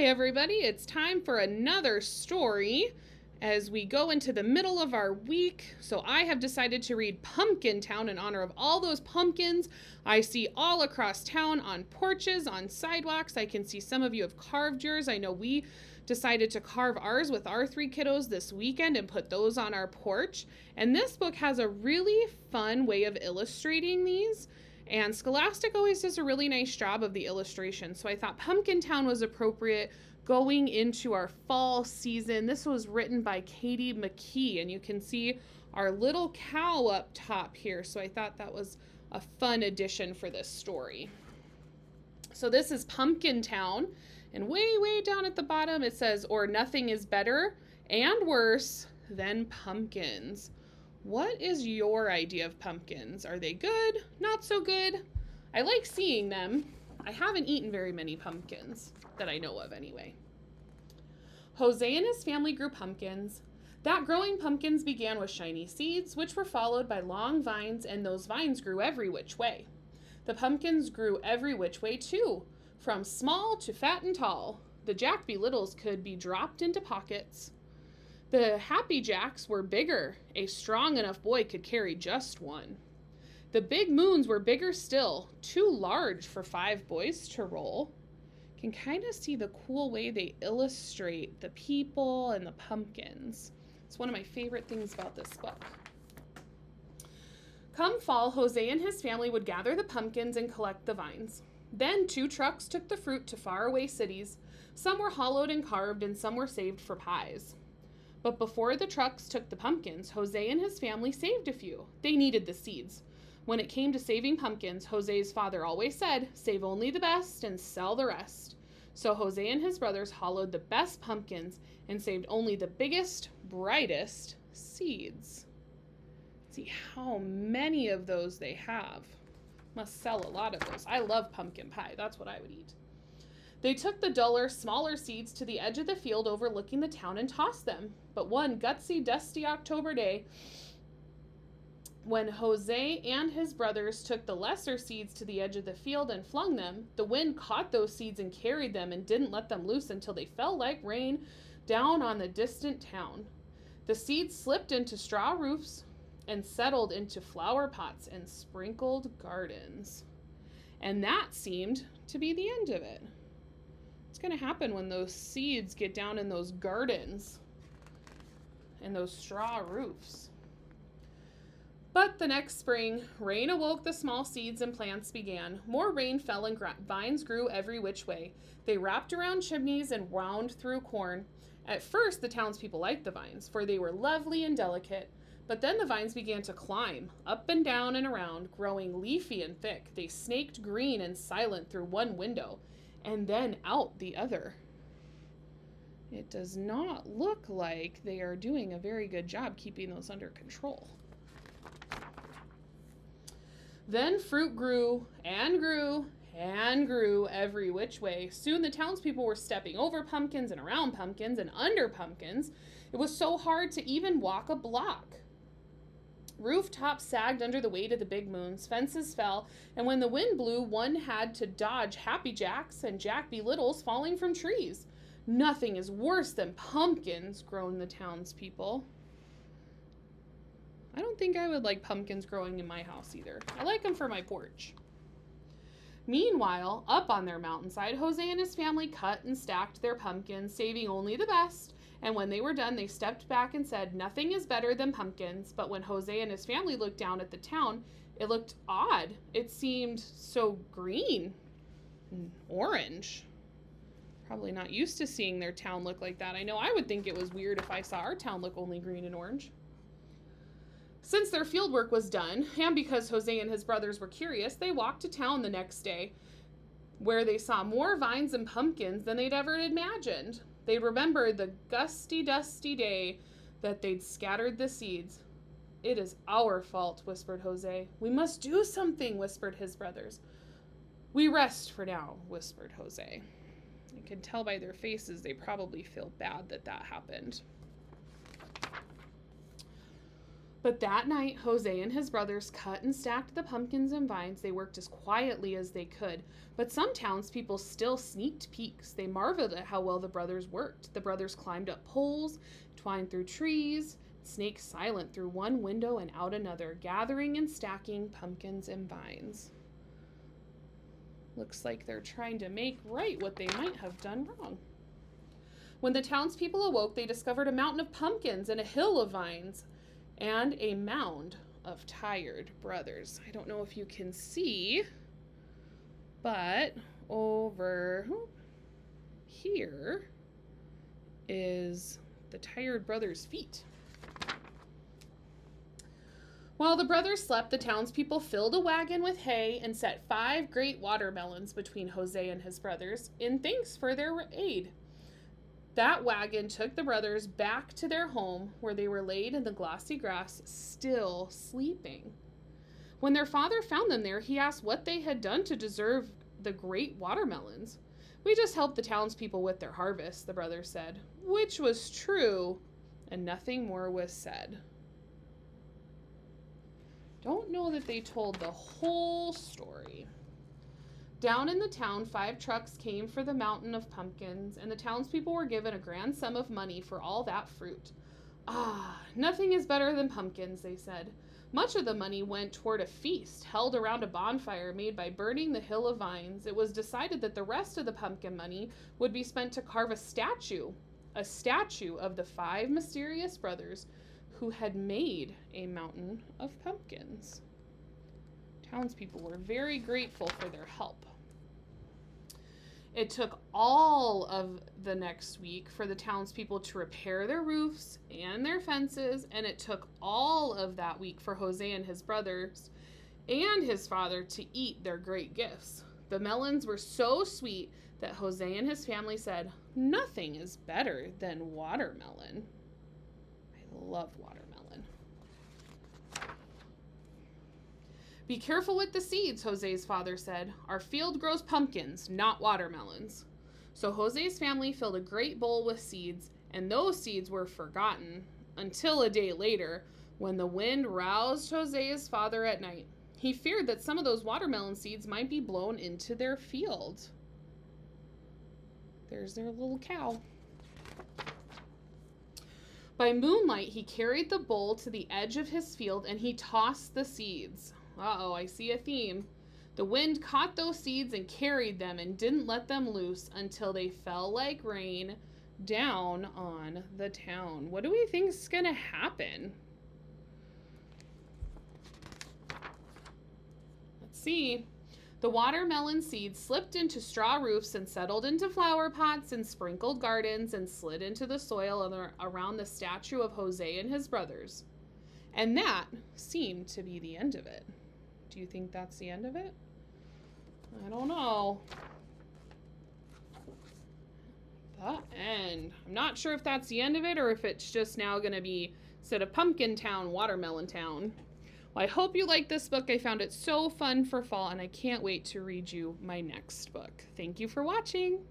Hi, everybody. It's time for another story as we go into the middle of our week. So I have decided to read Pumpkin Town in honor of all those pumpkins I see all across town on porches, on sidewalks. I can see some of you have carved yours. I know we decided to carve ours with our 3 kiddos this weekend and put those on our porch. And this book has a really fun way of illustrating these. And Scholastic always does a really nice job of the illustration. So I thought Pumpkin Town was appropriate going into our fall season. This was written by Katie McKy, and you can see our little cow up top here. So I thought that was a fun addition for this story. So this is Pumpkin Town, and way down at the bottom it says, "Or nothing is better and worse than pumpkins." What is your idea of pumpkins? Are they good? Not so good? I like seeing them. I haven't eaten very many pumpkins that I know of anyway. Jose and his family grew pumpkins. That growing pumpkins began with shiny seeds, which were followed by long vines, and those vines grew every which way. The pumpkins grew every which way too, from small to fat and tall. The Jack-Be Littles could be dropped into pockets. The Happy Jacks were bigger. A strong enough boy could carry just one. The Big Moons were bigger still, too large for 5 boys to roll. Can kind of see the cool way they illustrate the people and the pumpkins. It's one of my favorite things about this book. Come fall, Jose and his family would gather the pumpkins and collect the vines. Then 2 trucks took the fruit to faraway cities. Some were hollowed and carved, and some were saved for pies. But before the trucks took the pumpkins, Jose and his family saved a few. They needed the seeds. When it came to saving pumpkins, Jose's father always said, "Save only the best and sell the rest." So Jose and his brothers hollowed the best pumpkins and saved only the biggest, brightest seeds. See how many of those they have. Must sell a lot of those. I love pumpkin pie. That's what I would eat. They took the duller, smaller seeds to the edge of the field overlooking the town and tossed them. But one gutsy, dusty October day, when Jose and his brothers took the lesser seeds to the edge of the field and flung them, the wind caught those seeds and carried them and didn't let them loose until they fell like rain down on the distant town. The seeds slipped into straw roofs and settled into flower pots and sprinkled gardens. And that seemed to be the end of it. What's going to happen when those seeds get down in those gardens and those straw roofs? But the next spring, rain awoke the small seeds and plants began. More rain fell and vines grew every which way. They wrapped around chimneys and wound through corn. At first, the townspeople liked the vines, for they were lovely and delicate. But then the vines began to climb, up and down and around, growing leafy and thick. They snaked green and silent through one window, and then out the other. It does not look like they are doing a very good job keeping those under control. Then fruit grew and grew and grew every which way. Soon the townspeople were stepping over pumpkins and around pumpkins and under pumpkins. It was so hard to even walk a block. Rooftops sagged under the weight of the big moons, fences fell, and when the wind blew, one had to dodge Happy Jacks and Jack-Be Littles falling from trees. Nothing is worse than pumpkins, groaned the townspeople. I don't think I would like pumpkins growing in my house either. I like them for my porch. Meanwhile, up on their mountainside, Jose and his family cut and stacked their pumpkins, saving only the best. And when they were done, they stepped back and said, "Nothing is better than pumpkins." But when Jose and his family looked down at the town, it looked odd. It seemed so green and orange. Probably not used to seeing their town look like that. I know I would think it was weird if I saw our town look only green and orange. Since their field work was done, and because Jose and his brothers were curious, they walked to town the next day, where they saw more vines and pumpkins than they'd ever imagined. They remembered the gusty, dusty day that they'd scattered the seeds. "It is our fault," whispered Jose. "We must do something," whispered his brothers. "We rest for now," whispered Jose. You can tell by their faces they probably feel bad that that happened. But that night, Jose and his brothers cut and stacked the pumpkins and vines. They worked as quietly as they could, but some townspeople still sneaked peeks. They marveled at how well the brothers worked. The brothers climbed up poles, twined through trees, snaked silent through one window and out another, gathering and stacking pumpkins and vines. Looks like they're trying to make right what they might have done wrong. When the townspeople awoke, they discovered a mountain of pumpkins and a hill of vines and a mound of tired brothers. I don't know if you can see, but over here is the tired brothers' feet. While the brothers slept, the townspeople filled a wagon with hay and set 5 great watermelons between Jose and his brothers in thanks for their aid. That wagon took the brothers back to their home, where they were laid in the glossy grass, still sleeping. When their father found them there, he asked what they had done to deserve the great watermelons. "We just helped the townspeople with their harvest," the brothers said, which was true, and nothing more was said. Don't know that they told the whole story. Down in the town, 5 trucks came for the mountain of pumpkins, and the townspeople were given a grand sum of money for all that fruit. "Ah, nothing is better than pumpkins," they said. Much of the money went toward a feast held around a bonfire made by burning the hill of vines. It was decided that the rest of the pumpkin money would be spent to carve a statue of the 5 mysterious brothers who had made a mountain of pumpkins. Townspeople were very grateful for their help. It took all of the next week for the townspeople to repair their roofs and their fences, and it took all of that week for Jose and his brothers and his father to eat their great gifts. The melons were so sweet that Jose and his family said, "Nothing is better than watermelon." I love watermelon. "Be careful with the seeds," Jose's father said. "Our field grows pumpkins, not watermelons." So Jose's family filled a great bowl with seeds, and those seeds were forgotten until a day later when the wind roused Jose's father at night. He feared that some of those watermelon seeds might be blown into their field. There's their little cow. By moonlight, he carried the bowl to the edge of his field and he tossed the seeds. Uh-oh, I see a theme. The wind caught those seeds and carried them and didn't let them loose until they fell like rain down on the town. What do we think is going to happen? Let's see. The watermelon seeds slipped into straw roofs and settled into flower pots and sprinkled gardens and slid into the soil around the statue of Jose and his brothers. And that seemed to be the end of it. Do you think that's the end of it? I don't know. The end. I'm not sure if that's the end of it or if it's just now going to be, instead of Pumpkin Town, Watermelon Town. Well, I hope you liked this book. I found it so fun for fall, and I can't wait to read you my next book. Thank you for watching.